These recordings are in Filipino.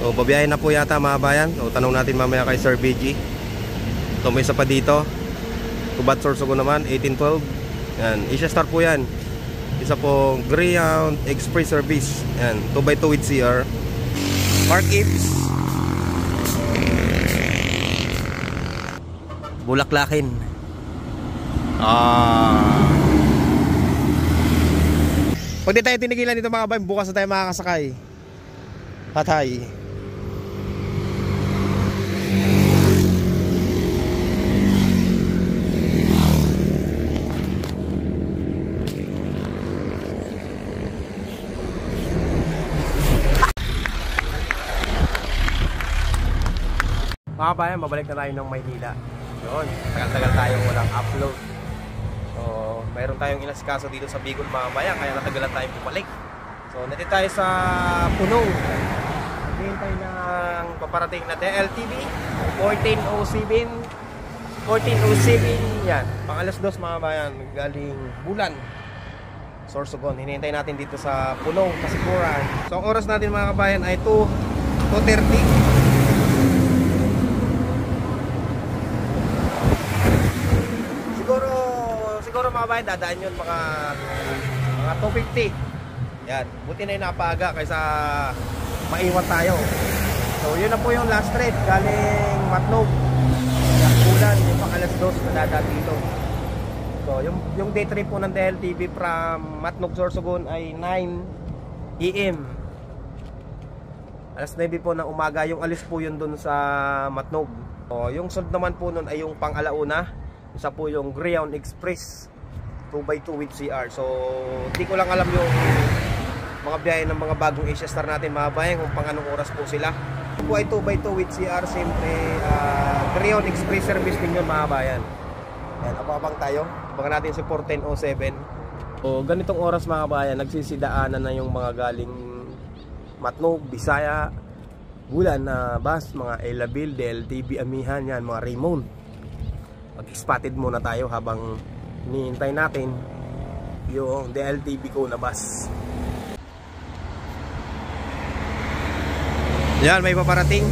So babiyahin na po yata mga bayan. So tanong natin mamaya kay Sir BG. So may isa pa dito, Kubat Sorsogon naman 1812. Yan, Asia Star po yan. Isa po Greyhound Express Service. Yan, 2x2 with CR. Mark Ibs, Bulaklakin. Pag di tayo tinigilan dito mga bayan, bukas na tayo makakasakay. Patay. Mga bayan, mabalik na tayo ng Maynila. Yun, tagal-tagal tayong walang upload. So, mayroon tayong inasikaso dito sa Bicol mga bayan, kaya natagalan tayong bumalik. So, nandito tayo sa Puno. Hintay ng paparating na DLTV 1407. 1407 yan, pang alas 2 mga bayan, galing Bulan, Sorsogon. Hinihintay natin dito sa Puno, Kasikuran. So, ang oras natin mga kabayan ay 2:30. Siguro mga bayan, dadaan yun mga 2:50. Yan, buti na yung napaga kaysa maiwan tayo. So yun na po yung last trip galing Matnog, Bulan, yung pang alas 2 na dadaan dito. So yung day trip po ng DLTV from Matnog, Sorsogon ay 9 AM. Alas 9 po ng umaga yung alis po yun dun sa Matnog. So yung sunod naman po nun ay yung pang alauna. Isa po yung Greyhound Express 2x2 with CR. So hindi ko lang alam yung mga biyahe ng mga bagong Asia Star natin mga bayan kung pang anong oras po sila. Ito po ay 2x2 with CR. Siyempre Greyhound Express service din yun mga bayan. Yan, abang tayo. Abangan natin si 1407. So ganitong oras mga bayan, nagsisidaanan na yung mga galing Matnog, Bisaya, Bulan na bus, mga Elabil, DLTV, Amihan, yan, mga Raymond. Mag-spotted muna tayo habang hinihintay natin yung DLTV ko na bus. Yan, may paparating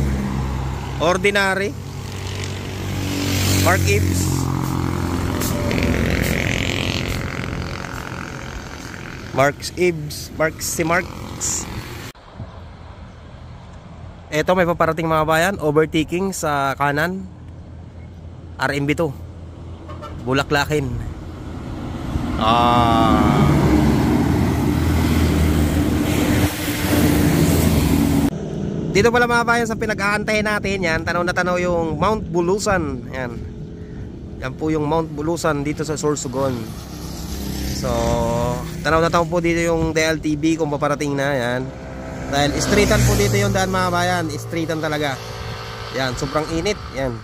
Ordinary, Mark Ibs, si Marks. Eto, may paparating mga bayan, overtaking sa kanan, RMB2 Bulaklakin. Dito pala mga bayan sa pinag-aantayin natin, yan, tanaw na tanaw yung Mount Bulusan. Yan, yan po yung Mount Bulusan dito sa Sorsogon. So tanaw na tanaw po dito yung DLTV kung paparating na. Yan, dahil streetan po dito yung daan mga bayan, streetan talaga. Yan, sobrang init. Yan,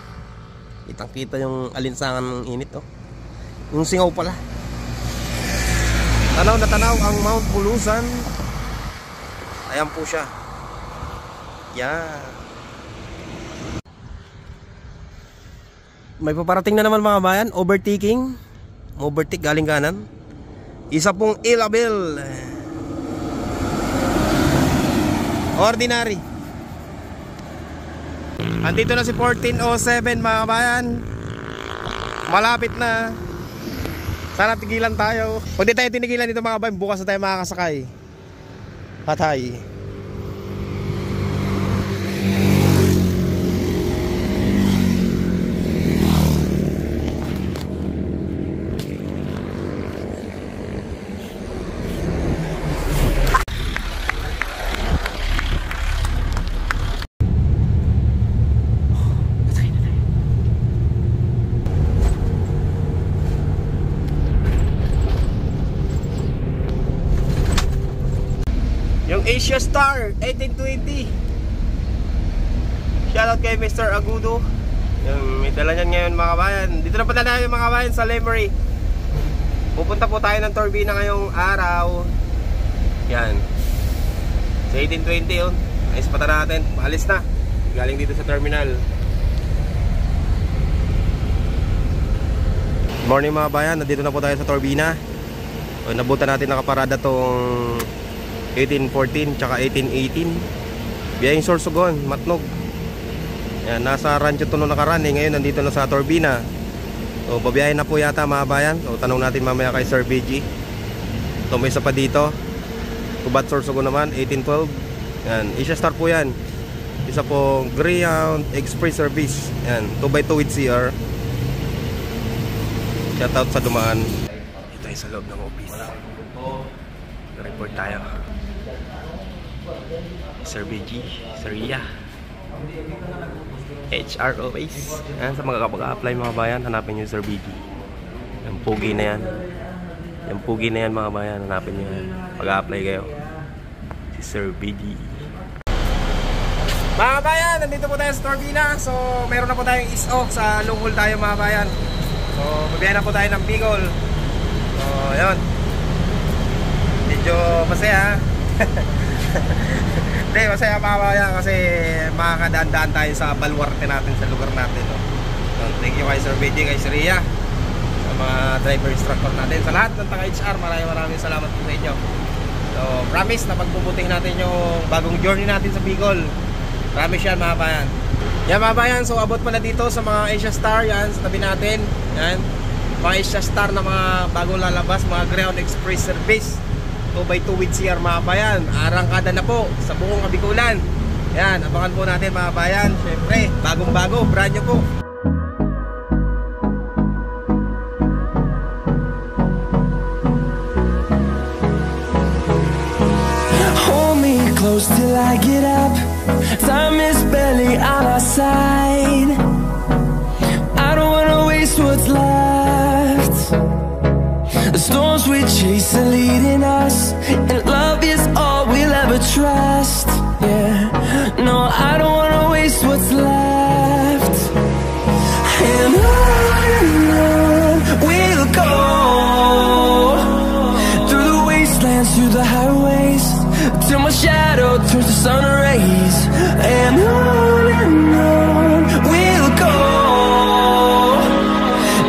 kitang kita yung alinsangan ng init, oh. Yung singaw pala. Tanaw na tanaw ang Mount Bulusan. Ayan po siya. Yan. May paparating na naman mga bayan, overtaking. Overtake galing kanan. Isa pong Elabil, Ordinary. Andito na si 1407 mga bayan. Malapit na. Sana tigilan tayo. Kung di tayo tinigilan dito mga bayan, bukas na tayo makakasakay. Patay. Yung Asia Star 1820. Shoutout kay Mr. Agudo. Yung may dala niyan ngayon mga bayan. Dito na pala namin mga bayan sa Lemery. Pupunta po tayo ng Turbina ngayong araw. Yan, sa 1820 yun. Ayos pata natin, paalis na. Galing dito sa terminal. Morning mga bayan, nandito na po tayo sa Turbina. So, nabutan natin nakaparada tong 1814 tsaka 1818. Biyahing Sorsogon, Matnog. Yan, nasa Rancho Tono nakaraan ngayon nandito na sa Turbina. So babiyahin na po yata mga bayan. So tanong natin mamaya kay Sir BG. So may isa pa dito, Kubat Sorsogon naman, 1812. Yan, Asia Star po yan. Isa po Greyhound Express Service. Yan, 2x2 with CR. Shoutout sa dumaan. Ito ay sa loob ng office. Report tayo. Sir BG, Sir Ria, HR always. Yan, sa mga kapag-apply mga bayan, hanapin nyo Sir BG. Yung pugi na yan. Yung pugi na yan mga bayan, hanapin nyo yan. Pag-apply kayo. Si Sir BG. Mga bayan, nandito po tayo sa Turbina. So, meron na po tayong ISO sa Lunghol tayo mga bayan. So, mabiyahin na po tayo ng Bicol. So, ayun. Medyo masaya. Hindi, masaya mga bayan kasi makakadaan-daan tayo sa baluarte natin, sa lugar natin. No? So, thank you kay Sir BG, kay Sir Ria, sa mga driver instructor natin, sa lahat ng taga-HR. Maraming salamat po sa inyo. So, promise na pagpuputihin natin yung bagong journey natin sa Bicol. Promise yan mga bayan. Yan mga bayan, so abot pala dito sa mga Asia Star, yan sa tabi natin. Yan, mga Asia Star na mga bagong lalabas, mga Greyhound Express Service 2x2 with CR mga bayan. Arangkada na po sa buong Kabikulan. Yan, abangan po natin mga bayan. Syempre, bagong bago, brand new po. Hold me close till I get up. Time is barely on our side. I don't wanna waste what's left. The storms we chase are leading us, and love is all we'll ever trust. Yeah, no, I don't wanna waste what's left. And on we'll go, through the wastelands, through the highways, till my shadow turns to sun rays. And on we'll go,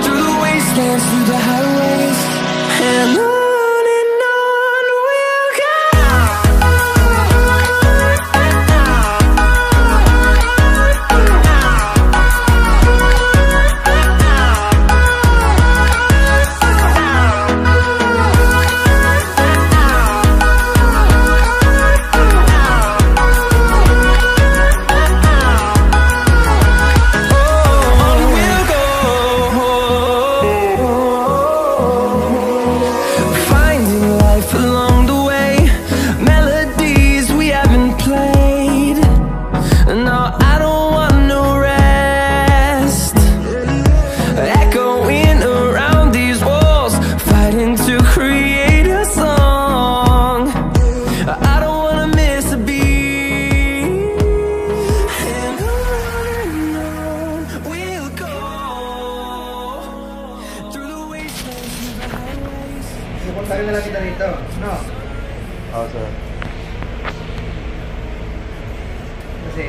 through the wastelands, through the highways, and on we'll go. Pupunta rin na lang kita rito, no? Oo, sir. Kasi,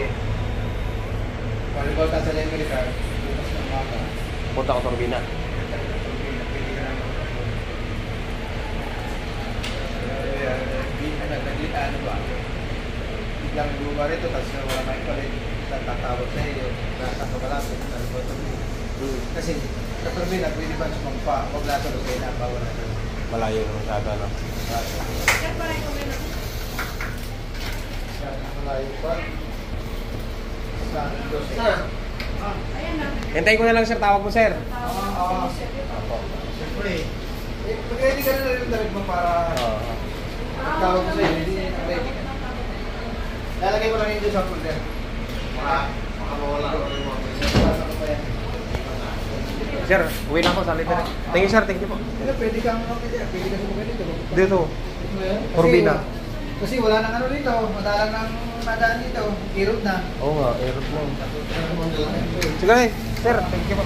volleyball ka sa lane militar, bukas ng umaga. Punta ko Turbina. Pwede ka naman. Naglitaan ba? Biglang lupa rito, tapos wala may palit. Tatawag sa iyo, nakakabalapit. Kasi, sa Turbina, pwede ba sumampa? Huwag lahat sa kayo na, bawal na. Malayo na masyado, no? Malayo pa. Sir! Hintayin ko na lang, sir. Tawag mo, sir. Oo. Siyempre. Mag-ready ka na rin damit mo para tawag ko sa'yo. Hindi ready ka. Lalagay mo lang yun sa folder. Makamawala ko rin mo. Sir, uwi na ako sa libre. Thank you, sir. Thank you po. Pwede kang pwede ka sumugay dito. Dito. Turbina. Kasi wala nang ano dito. Madalang nang nadaan dito. Irod na. Oo nga, airod mo. Sige, sir. Thank you po.